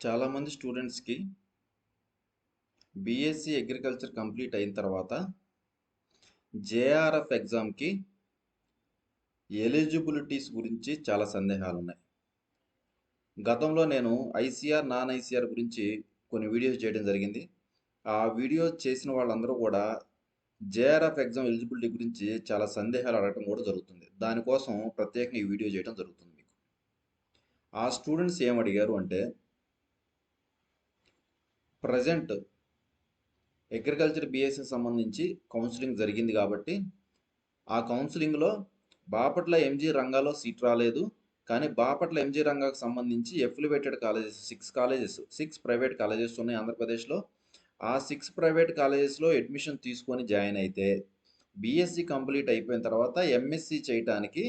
చాలామంది స్టూడెంట్స్కి BSc agriculture complete అయిన తర్వాత జేఆర్ఎఫ్ ఎగ్జామ్కి ఎలిజిబిలిటీస్ గురించి చాలా సందేహాలు ఉన్నాయి. గతంలో నేను ఐసీఆర్ నాన్ ఐసీఆర్ గురించి కొన్ని వీడియోస్ చేయడం జరిగింది. ఆ వీడియో చేసిన వాళ్ళందరూ కూడా జేఆర్ఎఫ్ ఎగ్జామ్ ఎలిజిబిలిటీ గురించి చాలా సందేహాలు అడగడం కూడా జరుగుతుంది. దానికోసం ప్రత్యేకంగా ఈ వీడియో చేయడం జరుగుతుంది. మీకు ఆ స్టూడెంట్స్ ఏమడిగారు అంటే, ప్రజెంట్ అగ్రికల్చర్ బీఎస్సీ సంబంధించి కౌన్సిలింగ్ జరిగింది కాబట్టి ఆ కౌన్సిలింగ్లో బాపట్ల ఎంజీ రంగాలో సీట్ రాలేదు. కానీ బాపట్ల ఎంజీ రంగాకు సంబంధించి ఎఫిలివేటెడ్ కాలేజెస్ 6 ప్రైవేట్ కాలేజెస్ ఉన్నాయి ఆంధ్రప్రదేశ్లో. ఆ 6 ప్రైవేట్ కాలేజెస్లో అడ్మిషన్ తీసుకొని జాయిన్ అయితే బీఎస్సీ కంప్లీట్ అయిపోయిన తర్వాత ఎంఎస్సీ చేయటానికి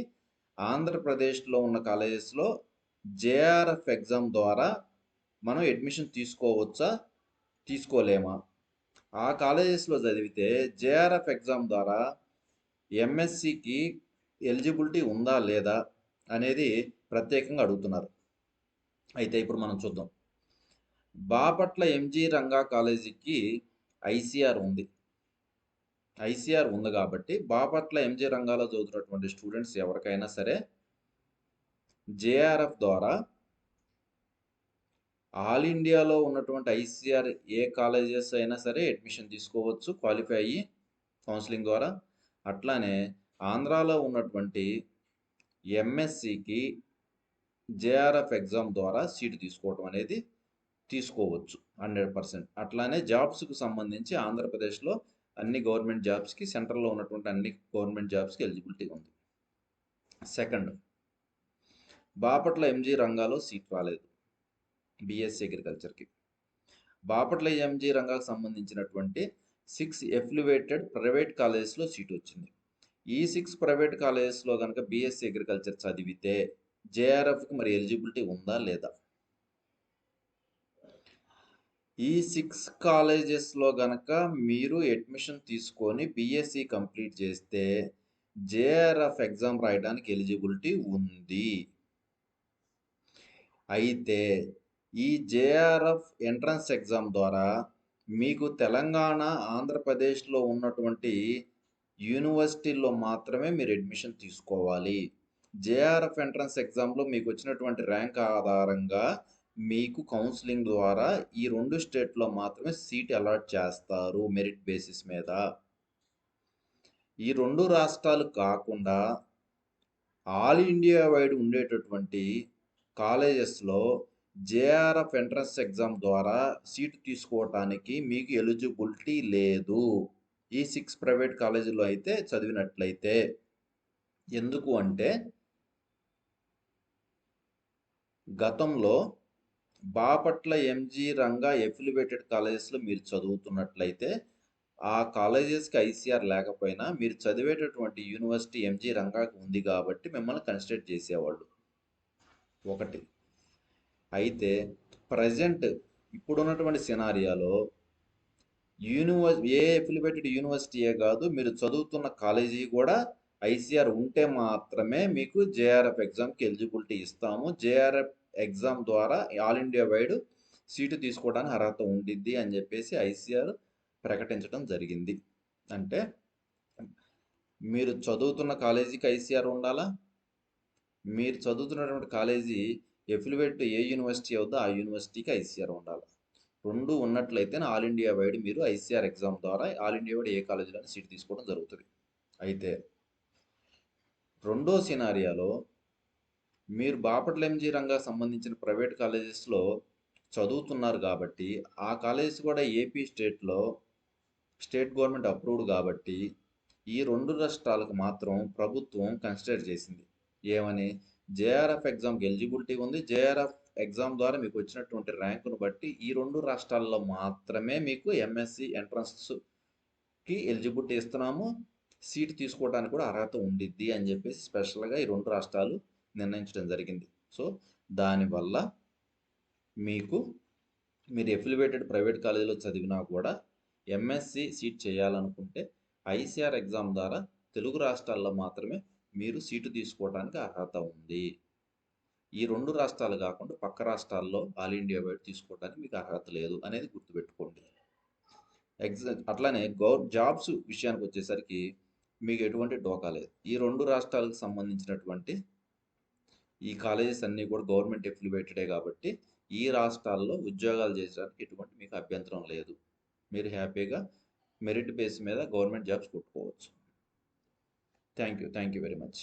ఆంధ్రప్రదేశ్లో ఉన్న కాలేజెస్లో జేఆర్ఎఫ్ ఎగ్జామ్ ద్వారా మనం అడ్మిషన్ తీసుకోవచ్చా, తీసుకోలేమా? ఆ కాలేజెస్లో చదివితే జేఆర్ఎఫ్ ఎగ్జామ్ ద్వారా ఎంఎస్సికి ఎలిజిబిలిటీ ఉందా లేదా అనేది ప్రత్యేకంగా అడుగుతున్నారు. అయితే ఇప్పుడు మనం చూద్దాం. బాపట్ల ఎంజీ రంగా కాలేజీకి ఐసీఆర్ ఉంది. ఐసీఆర్ ఉంది కాబట్టి బాపట్ల ఎంజీ రంగాలో చదువుతున్నటువంటి స్టూడెంట్స్ ఎవరికైనా సరే జేఆర్ఎఫ్ ద్వారా ఆల్ ఇండియాలో ఉన్నటువంటి ఐసీఆర్ ఏ కాలేజెస్ అయినా సరే అడ్మిషన్ తీసుకోవచ్చు క్వాలిఫై అయ్యి కౌన్సిలింగ్ ద్వారా. అట్లానే ఆంధ్రాలో ఉన్నటువంటి ఎంఎస్సికి జేఆర్ఎఫ్ ఎగ్జామ్ ద్వారా సీటు తీసుకోవడం అనేది తీసుకోవచ్చు 100%. అట్లానే జాబ్స్కి సంబంధించి ఆంధ్రప్రదేశ్లో అన్ని గవర్నమెంట్ జాబ్స్కి, సెంట్రల్లో ఉన్నటువంటి అన్ని గవర్నమెంట్ జాబ్స్కి ఎలిజిబిలిటీ ఉంది. సెకండ్, బాపట్ల ఎంజీ రంగాలో సీట్ రాలేదు బీఎస్సీ అగ్రికల్చర్కి. బాపట్ల ఎంజీ రంగాకు సంబంధించినటువంటి 6 ఎఫిలివేటెడ్ ప్రైవేట్ కాలేజెస్లో సీట్ వచ్చింది. ఈ 6 ప్రైవేట్ కాలేజెస్లో కనుక బీఎస్సీ అగ్రికల్చర్ చదివితే జేఆర్ఎఫ్కి మరి ఎలిజిబిలిటీ ఉందా లేదా? ఈ 6 కాలేజెస్లో కనుక మీరు అడ్మిషన్ తీసుకొని బీఎస్సీ కంప్లీట్ చేస్తే జేఆర్ఎఫ్ ఎగ్జామ్ రాయడానికి ఎలిజిబిలిటీ ఉంది. అయితే ఈ జేఆర్ఎఫ్ ఎంట్రన్స్ ఎగ్జామ్ ద్వారా మీకు తెలంగాణ, ఆంధ్రప్రదేశ్లో ఉన్నటువంటి యూనివర్సిటీల్లో మాత్రమే మీరు అడ్మిషన్ తీసుకోవాలి. జేఆర్ఎఫ్ ఎంట్రన్స్ ఎగ్జామ్లో మీకు వచ్చినటువంటి ర్యాంక్ ఆధారంగా మీకు కౌన్సిలింగ్ ద్వారా ఈ 2 స్టేట్లో మాత్రమే సీట్ అలాట్ చేస్తారు మెరిట్ బేసిస్ మీద. ఈ 2 రాష్ట్రాలు కాకుండా ఆల్ ఇండియా వైడ్ ఉండేటటువంటి కాలేజెస్లో జేఆర్ఎఫ్ ఎంట్రన్స్ ఎగ్జామ్ ద్వారా సీటు తీసుకోవటానికి మీకు ఎలిజిబిలిటీ లేదు ఈ 6 ప్రైవేట్ కాలేజీలో అయితే చదివినట్లయితే. ఎందుకు అంటే గతంలో బాపట్ల ఎంజీ రంగా ఎఫిలివేటెడ్ కాలేజెస్లో మీరు చదువుతున్నట్లయితే ఆ కాలేజెస్కి ఐసీఆర్ లేకపోయినా మీరు చదివేటటువంటి యూనివర్సిటీ ఎంజీ రంగాకు ఉంది కాబట్టి మిమ్మల్ని కన్సిడర్ చేసేవాళ్ళు. ఒకటి. అయితే ప్రజెంట్ ఇప్పుడున్నటువంటి సినారియాలో ఏ ఎఫిలివేటెడ్ యూనివర్సిటీయే కాదు, మీరు చదువుతున్న కాలేజీ కూడా ఐసీఆర్ ఉంటే మాత్రమే మీకు జేఆర్ఎఫ్ ఎగ్జామ్కి ఎలిజిబిలిటీ ఇస్తాము. జేఆర్ఎఫ్ ఎగ్జామ్ ద్వారా ఆల్ ఇండియా వైడ్ సీటు తీసుకోవడానికి అర్హత ఉండిద్ది అని చెప్పేసి ఐసీఆర్ ప్రకటించడం జరిగింది. అంటే మీరు చదువుతున్న కాలేజీకి ఐసీఆర్ ఉండాలా, మీరు చదువుతున్నటువంటి కాలేజీ ఎఫిలివేట్ ఏ యూనివర్సిటీ అవుతుందో ఆ యూనివర్సిటీకి ఐసీఆర్ ఉండాలి. 2 ఉన్నట్లయితే ఆల్ ఇండియా వైడ్ మీరు ఐసీఆర్ ఎగ్జామ్ ద్వారా ఆల్ ఇండియా వైడ్ ఏ కాలేజీలో సీట్ తీసుకోవడం జరుగుతుంది. అయితే రెండో సినారియాలో మీరు బాపట్ల ఎంజీ రంగాకు సంబంధించిన ప్రైవేట్ కాలేజెస్లో చదువుతున్నారు కాబట్టి ఆ కాలేజెస్ కూడా ఏపీ స్టేట్ గవర్నమెంట్ అప్రూవ్డ్ కాబట్టి ఈ 2 రాష్ట్రాలకు మాత్రం ప్రభుత్వం కన్సిడర్ చేసింది. ఏమని? జేఆర్ఎఫ్ ఎగ్జామ్కి ఎలిజిబిలిటీ ఉంది, జేఆర్ఎఫ్ ఎగ్జామ్ ద్వారా మీకు వచ్చినటువంటి ర్యాంకును బట్టి ఈ 2 రాష్ట్రాల్లో మాత్రమే మీకు ఎంఎస్సి ఎంట్రన్స్కి ఎలిజిబిలిటీ ఇస్తున్నాము, సీట్ తీసుకోవడానికి కూడా అర్హత ఉండిద్ది అని చెప్పేసి స్పెషల్గా ఈ 2 రాష్ట్రాలు నిర్ణయించడం జరిగింది. సో దానివల్ల మీరు ఎఫిలివేటెడ్ ప్రైవేట్ కాలేజీలో చదివినా కూడా ఎంఎస్సి సీట్ చేయాలనుకుంటే ఐసీఆర్ ఎగ్జామ్ ద్వారా తెలుగు రాష్ట్రాల్లో మాత్రమే మీరు సీటు తీసుకోవడానికి అర్హత ఉంది. ఈ 2 రాష్ట్రాలు కాకుండా పక్క రాష్ట్రాల్లో ఆల్ ఇండియా వైడ్ తీసుకోవడానికి మీకు అర్హత లేదు అనేది గుర్తుపెట్టుకోండి. అట్లానే జాబ్స్ విషయానికి వచ్చేసరికి మీకు ఎటువంటి డోకా లేదు. ఈ 2 రాష్ట్రాలకు సంబంధించినటువంటి ఈ కాలేజెస్ అన్నీ కూడా గవర్నమెంట్ ఎఫిలియేటెడే కాబట్టి ఈ రాష్ట్రాల్లో ఉద్యోగాలు చేసడానికి ఎటువంటి మీకు అభ్యంతరం లేదు. మీరు హ్యాపీగా మెరిట్ బేస్ మీద గవర్నమెంట్ జాబ్స్ కొట్టుకోవచ్చు. Thank you very much.